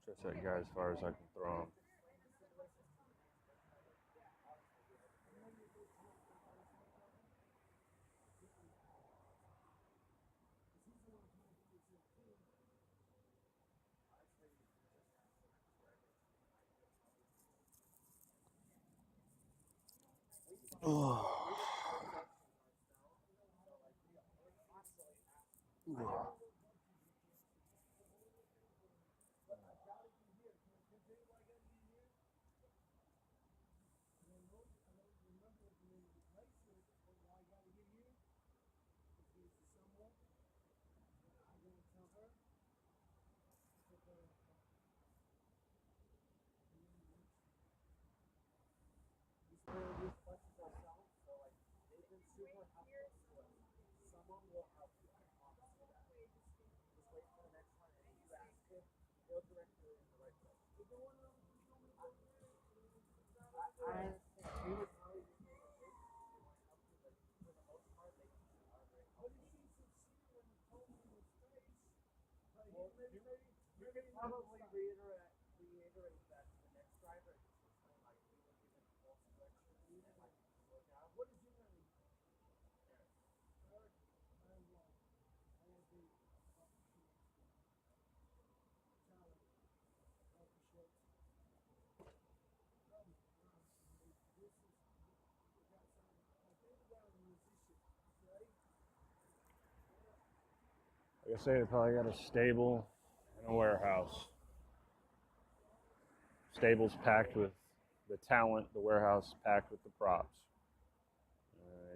Just that guy as far as I can throw him. Oh. Like I say, they probably got a stable and a warehouse. Stable's packed with the talent, the warehouse packed with the props.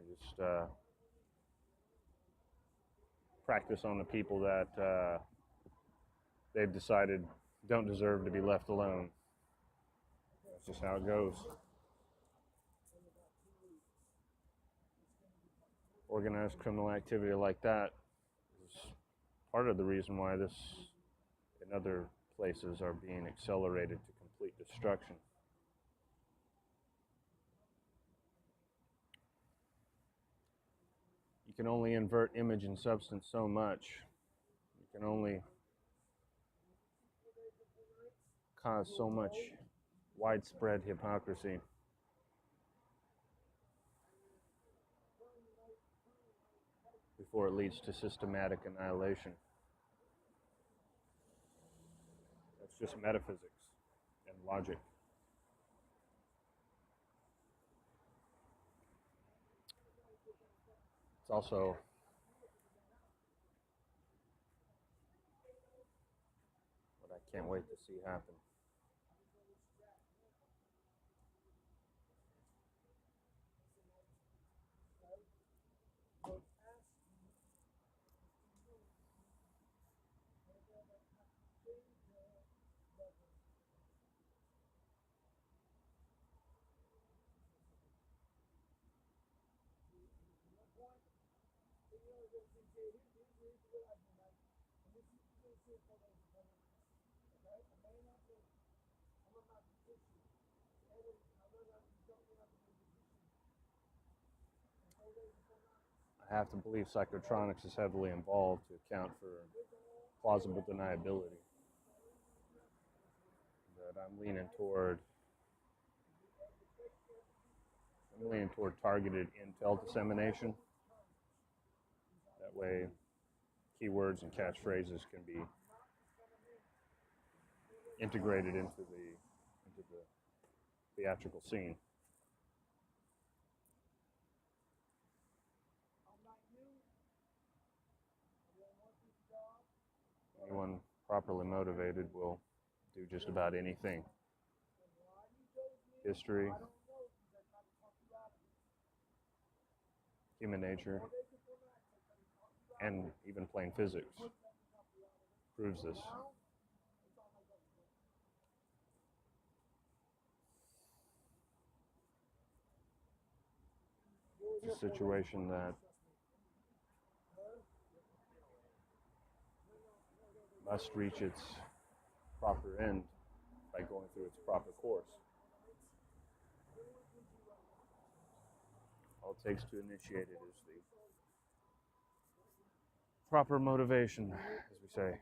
Just practice on the people that they've decided don't deserve to be left alone. That's just how it goes. Organized criminal activity like that is part of the reason why this and other places are being accelerated to complete destruction. You can only invert image and substance so much. You can only cause so much widespread hypocrisy. Before it leads to systematic annihilation. That's just metaphysics and logic. It's also what I can't wait to see happen. I have to believe psychotronics is heavily involved to account for plausible deniability. But I'm leaning toward targeted intel dissemination. That way, keywords and catchphrases can be integrated into the theatrical scene. Anyone properly motivated will do just about anything. History, human nature, and even plain physics proves this. It's a situation that must reach its proper end by going through its proper course. All it takes to initiate it is the proper motivation, as we say.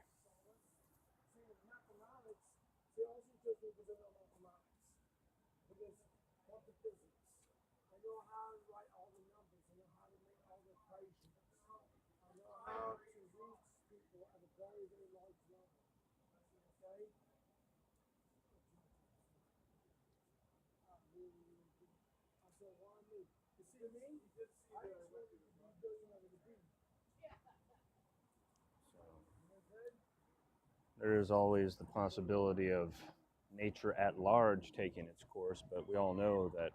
There is always the possibility of nature at large taking its course, but we all know that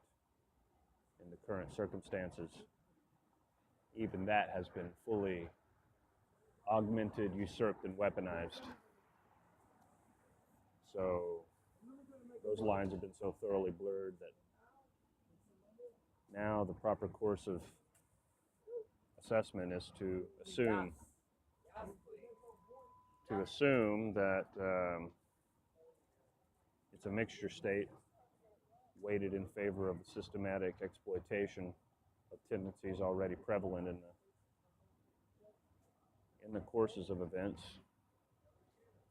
in the current circumstances, even that has been fully augmented, usurped, and weaponized. So those lines have been so thoroughly blurred that now the proper course of assessment is to assume that it's a mixture state weighted in favor of the systematic exploitation of tendencies already prevalent in the courses of events,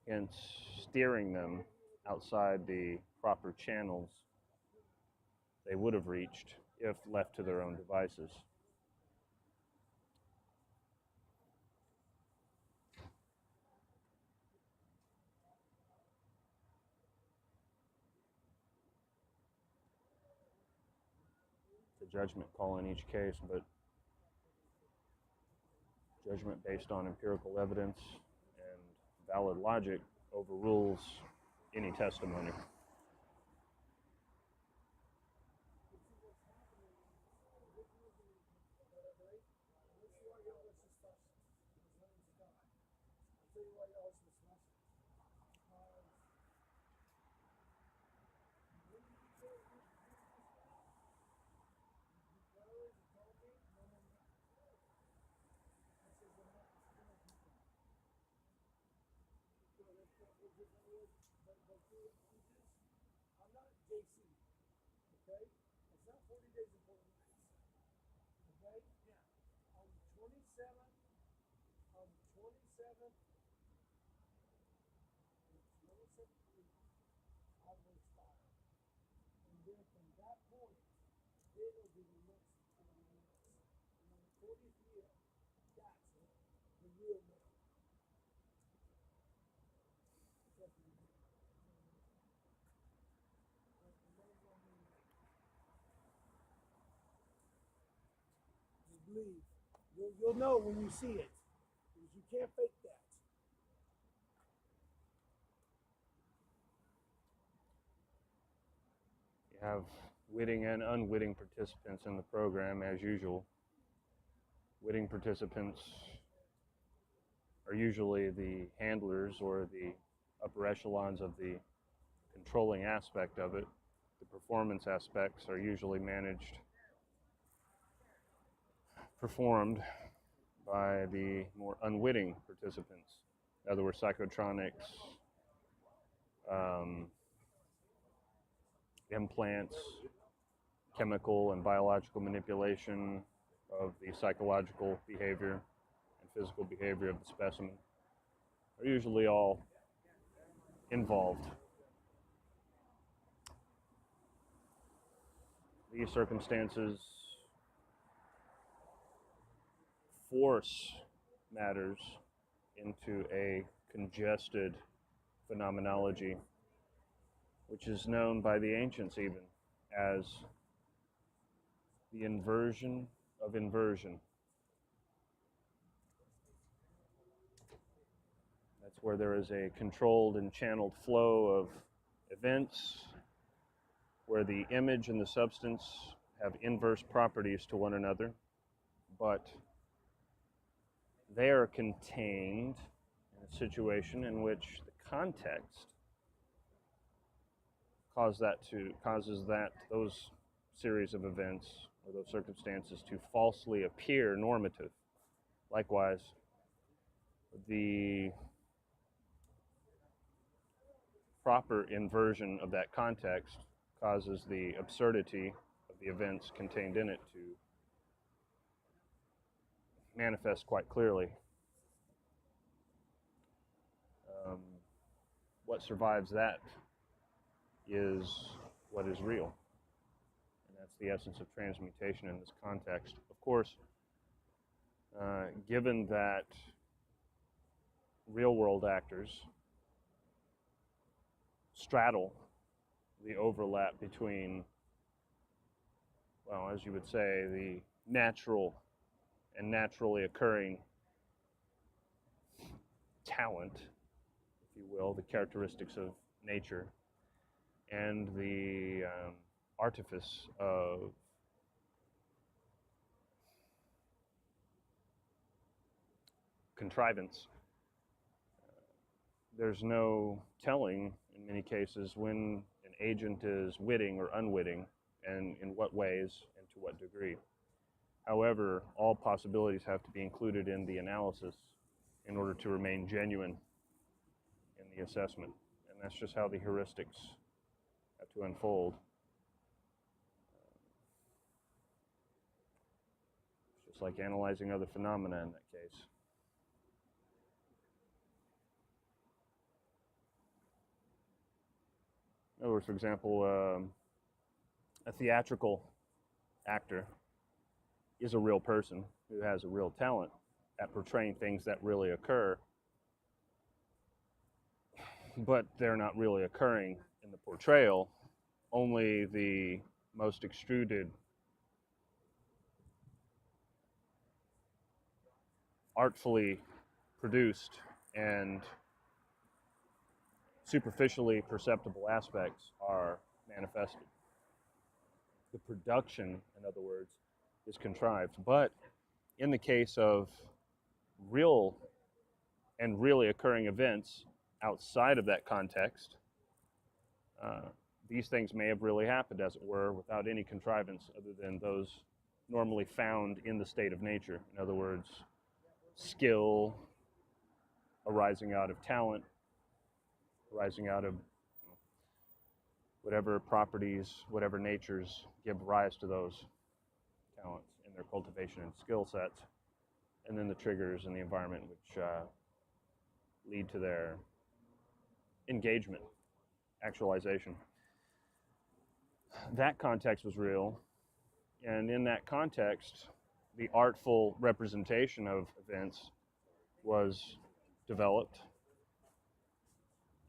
hence steering them outside the proper channels they would have reached if left to their own devices. It's a judgment call in each case, but judgment based on empirical evidence and valid logic overrules any testimony. Believe. You'll know when you see it, because you can't fake that. You have witting and unwitting participants in the program, as usual. Witting participants are usually the handlers or the upper echelons of the controlling aspect of it. The performance aspects are usually performed by the more unwitting participants. In other words, psychotronics, implants, chemical and biological manipulation of the psychological behavior and physical behavior of the specimen are usually all involved. These circumstances force matters into a congested phenomenology, which is known by the ancients even as the inversion of inversion. That's where there is a controlled and channeled flow of events, where the image and the substance have inverse properties to one another, but they are contained in a situation in which the context causes those series of events or those circumstances to falsely appear normative. Likewise, the proper inversion of that context causes the absurdity of the events contained in it to manifest quite clearly. What survives that is what is real. And that's the essence of transmutation in this context. Of course, given that real-world actors straddle the overlap between, well, as you would say, the natural and naturally occurring talent, if you will, the characteristics of nature, and the artifice of contrivance. There's no telling, in many cases, when an agent is witting or unwitting, and in what ways and to what degree. However, all possibilities have to be included in the analysis in order to remain genuine in the assessment. And that's just how the heuristics have to unfold. It's just like analyzing other phenomena in that case. In other words, for example, a theatrical actor is a real person who has a real talent at portraying things that really occur, but they're not really occurring in the portrayal. Only the most extruded, artfully produced, and superficially perceptible aspects are manifested. The production, in other words, is contrived. But in the case of real and really occurring events outside of that context, these things may have really happened, as it were, without any contrivance other than those normally found in the state of nature. In other words, skill arising out of talent, arising out of whatever properties, whatever natures give rise to those talents in their cultivation and skill sets, and then the triggers and the environment which lead to their engagement, actualization. That context was real, and in that context, the artful representation of events was developed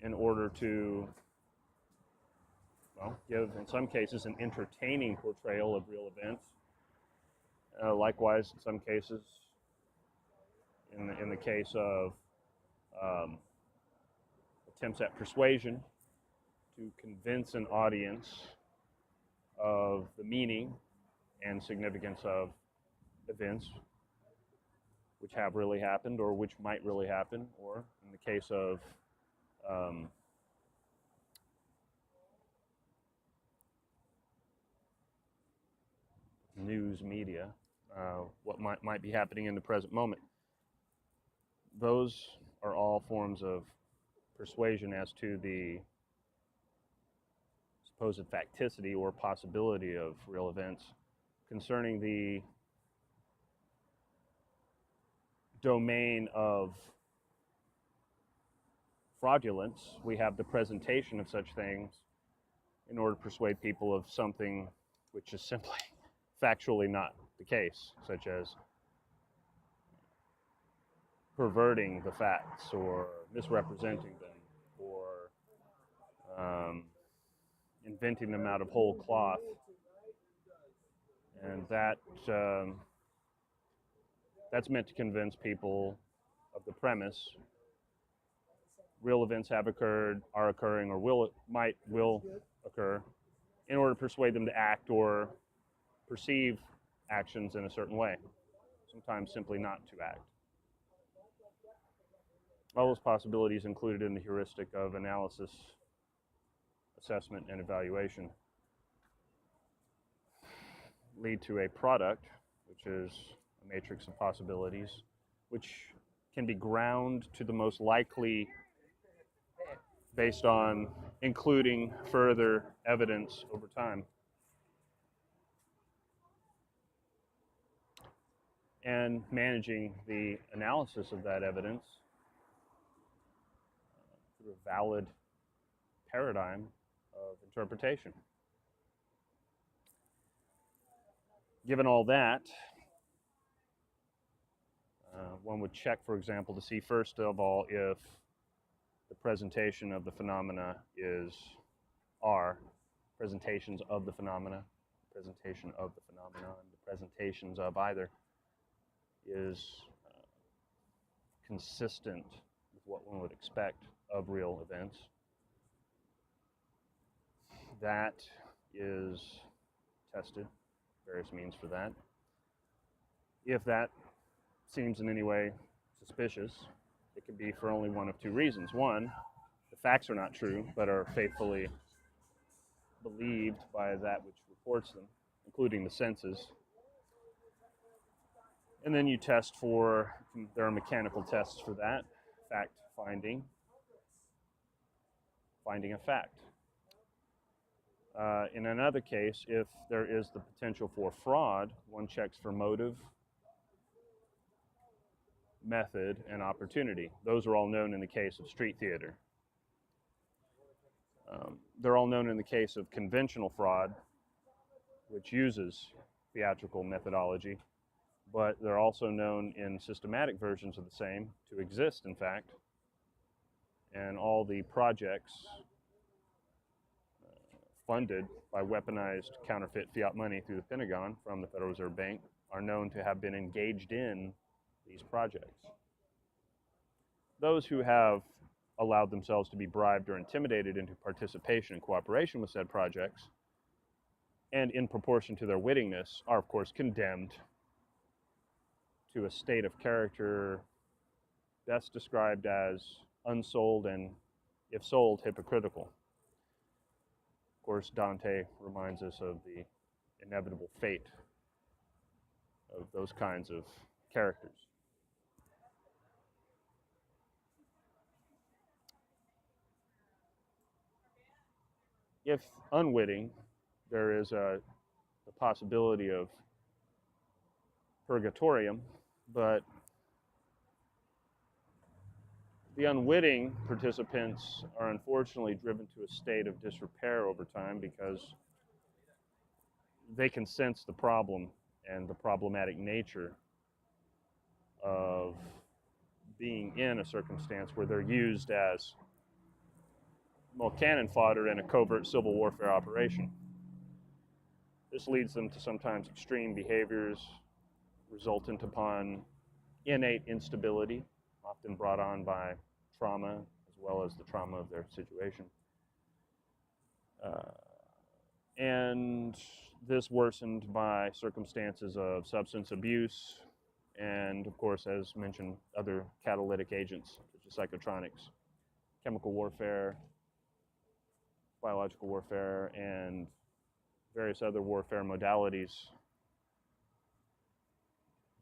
in order to, well, give, in some cases, an entertaining portrayal of real events. Likewise, in some cases, in the case of attempts at persuasion, to convince an audience of the meaning and significance of events which have really happened or which might really happen, or in the case of news media, what might be happening in the present moment. Those are all forms of persuasion as to the supposed facticity or possibility of real events. Concerning the domain of fraudulence, we have the presentation of such things in order to persuade people of something which is simply factually not the case, such as perverting the facts or misrepresenting them or inventing them out of whole cloth. And that's meant to convince people of the premise real events have occurred, are occurring, or will occur, in order to persuade them to act or perceive actions in a certain way, sometimes simply not to act. All those possibilities included in the heuristic of analysis, assessment, and evaluation lead to a product, which is a matrix of possibilities, which can be ground to the most likely based on including further evidence over time. And managing the analysis of that evidence through a valid paradigm of interpretation. Given all that, one would check, for example, to see first of all if the presentation of the phenomena are presentations of the phenomena, presentation of the phenomenon, the presentations of either is consistent with what one would expect of real events. That is tested, various means for that. If that seems in any way suspicious, it could be for only one of two reasons. One, the facts are not true, but are faithfully believed by that which reports them, including the senses. And then you test for, there are mechanical tests for that, fact finding a fact. In another case, if there is the potential for fraud, one checks for motive, method, and opportunity. Those are all known in the case of street theater. They're all known in the case of conventional fraud, which uses theatrical methodology, but they're also known in systematic versions of the same to exist, in fact. And all the projects funded by weaponized counterfeit fiat money through the Pentagon from the Federal Reserve Bank are known to have been engaged in these projects. Those who have allowed themselves to be bribed or intimidated into participation and cooperation with said projects, and in proportion to their wittiness, are of course condemned to a state of character best described as unsold and, if sold, hypocritical. Of course, Dante reminds us of the inevitable fate of those kinds of characters. If unwitting, there is the possibility of purgatorium, but the unwitting participants are unfortunately driven to a state of disrepair over time because they can sense the problem and the problematic nature of being in a circumstance where they're used as, well, cannon fodder in a covert civil warfare operation. This leads them to sometimes extreme behaviors resultant upon innate instability, often brought on by trauma as well as the trauma of their situation. And this worsened by circumstances of substance abuse and, of course, as mentioned, other catalytic agents such as psychotronics, chemical warfare, biological warfare, and various other warfare modalities,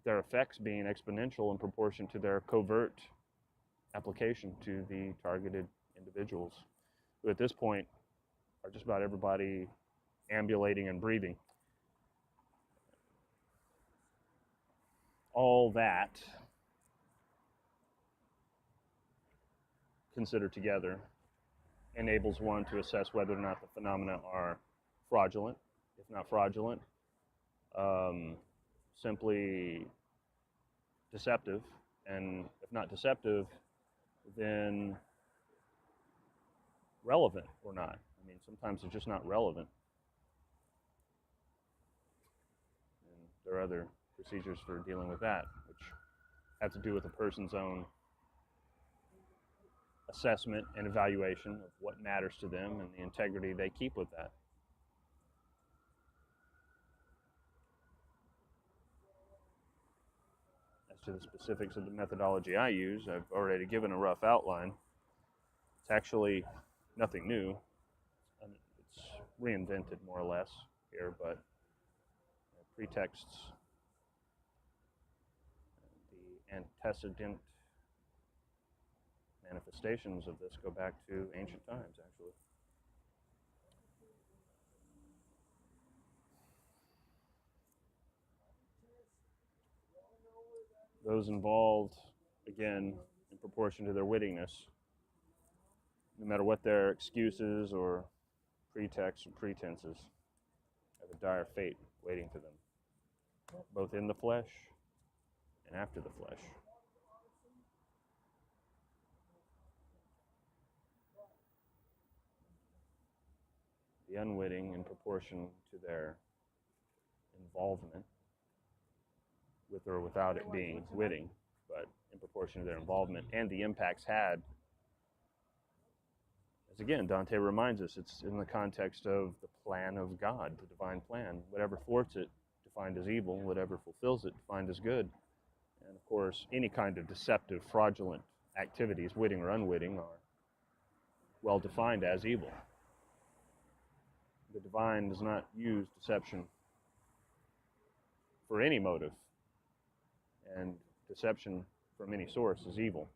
their effects being exponential in proportion to their covert application to the targeted individuals, who at this point are just about everybody ambulating and breathing. All that considered together enables one to assess whether or not the phenomena are fraudulent, if not fraudulent, simply deceptive, and if not deceptive, then relevant or not. I mean, sometimes it's just not relevant. And there are other procedures for dealing with that, which have to do with a person's own assessment and evaluation of what matters to them and the integrity they keep with that. As to the specifics of the methodology I use, I've already given a rough outline. It's actually nothing new. It's reinvented more or less here, but pretexts, the antecedent manifestations of this go back to ancient times, actually. Those involved, again, in proportion to their wittiness, no matter what their excuses or pretexts or pretenses, have a dire fate waiting for them, both in the flesh and after the flesh. The unwitting, in proportion to their involvement, with or without it being witting, but in proportion to their involvement and the impacts had. As again, Dante reminds us, it's in the context of the plan of God, the divine plan. Whatever thwarts it, defined as evil. Whatever fulfills it, defined as good. And of course, any kind of deceptive, fraudulent activities, witting or unwitting, are well defined as evil. The divine does not use deception for any motive, and deception from any source is evil.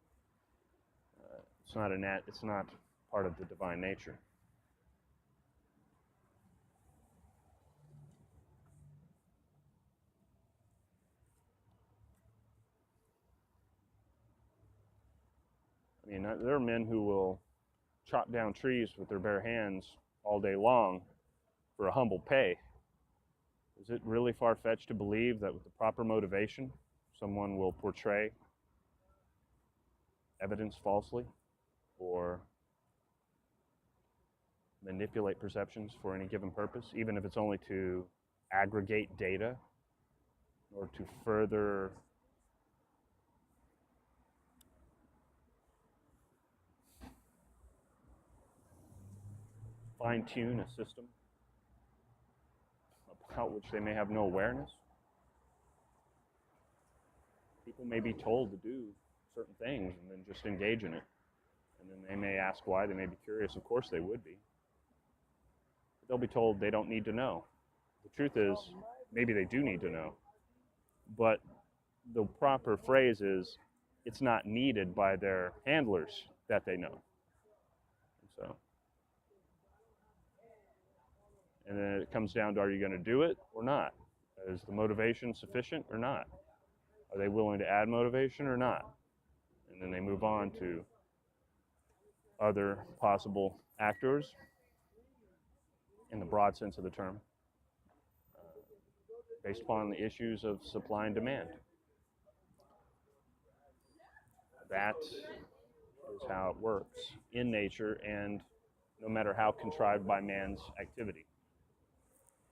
It's not part of the divine nature. I mean, there are men who will chop down trees with their bare hands all day long for a humble pay. Is it really far-fetched to believe that with the proper motivation, someone will portray evidence falsely or manipulate perceptions for any given purpose, even if it's only to aggregate data or to further fine-tune a system about which they may have no awareness? People may be told to do certain things and then just engage in it. And then they may ask why, they may be curious, of course they would be. But they'll be told they don't need to know. The truth is, maybe they do need to know. But the proper phrase is, it's not needed by their handlers that they know. And then it comes down to, are you going to do it or not? Is the motivation sufficient or not? Are they willing to add motivation or not? And then they move on to other possible actors in the broad sense of the term, based upon the issues of supply and demand. That is how it works in nature, and no matter how contrived by man's activity,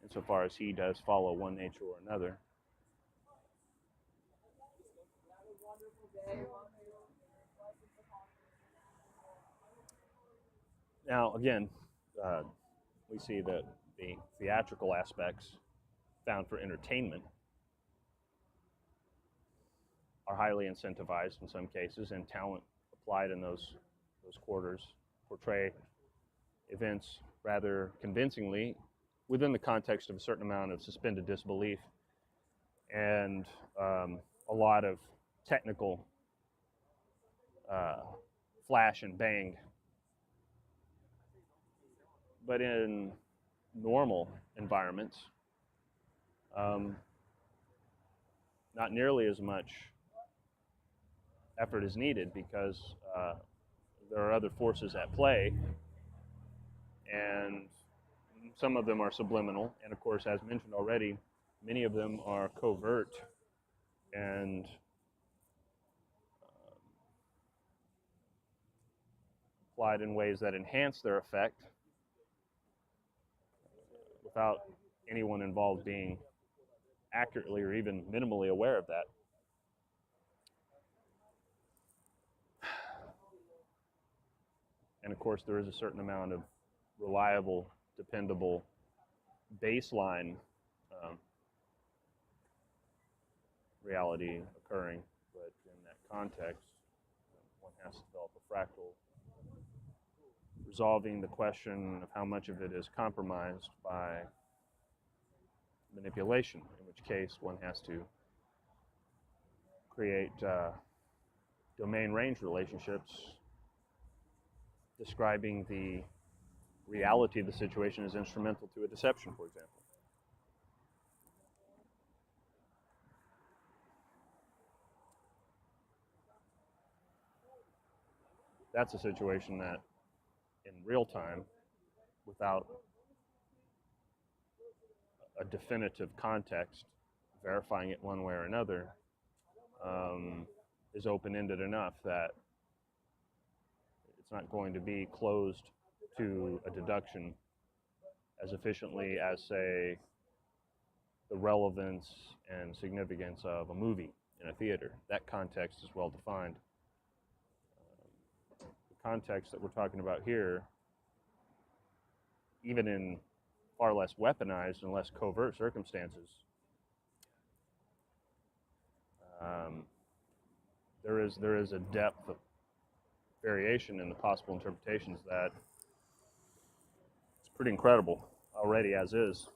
insofar as he does follow one nature or another. Now, again, we see that the theatrical aspects found for entertainment are highly incentivized in some cases, and talent applied in those quarters portray events rather convincingly within the context of a certain amount of suspended disbelief and a lot of technical flash and bang. But in normal environments, not nearly as much effort is needed, because there are other forces at play, and some of them are subliminal, and of course, as mentioned already, many of them are covert and applied in ways that enhance their effect without anyone involved being accurately or even minimally aware of that. And of course, there is a certain amount of reliable, dependable baseline reality occurring, but in that context, one has to develop a fractal, resolving the question of how much of it is compromised by manipulation, in which case one has to create domain range relationships describing the reality of the situation as instrumental to a deception, for example. That's a situation that in real time, without a definitive context, verifying it one way or another, is open-ended enough that it's not going to be closed to a deduction as efficiently as, say, the relevance and significance of a movie in a theater. That context is well defined. The context that we're talking about here, even in far less weaponized and less covert circumstances, there is a depth of variation in the possible interpretations that it's pretty incredible already as is.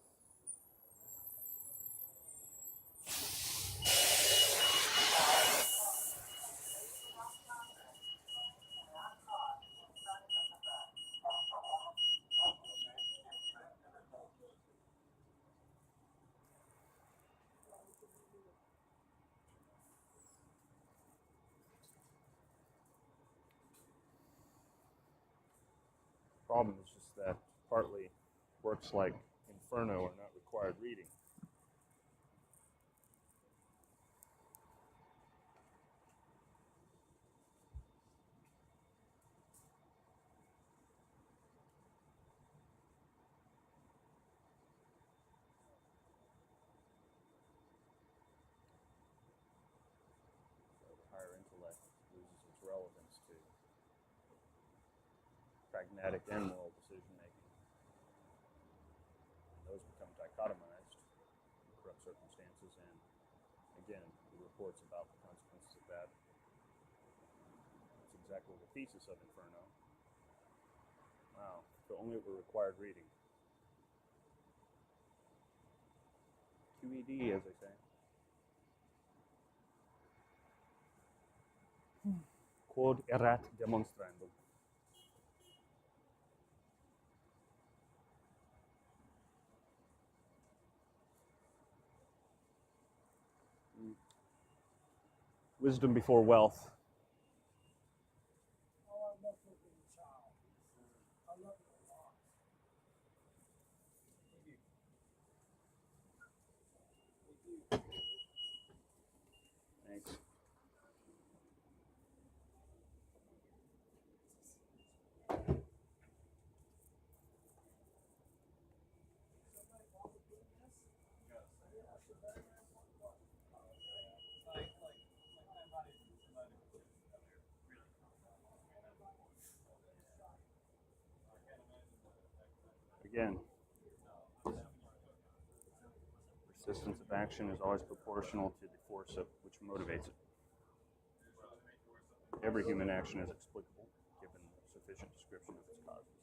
Problem is just that partly works like Inferno are not required reading. So the higher intellect loses its relevance to pragmatic and moral decision making. Those become dichotomized in corrupt circumstances, and again, the reports about the consequences of that. That's exactly the thesis of Inferno. Wow, if only it were required reading. QED, as they say. Quod erat demonstrandum. Wisdom before wealth. Thanks. Again, persistence of action is always proportional to the force of which motivates it. Every human action is explicable, given sufficient description of its cause.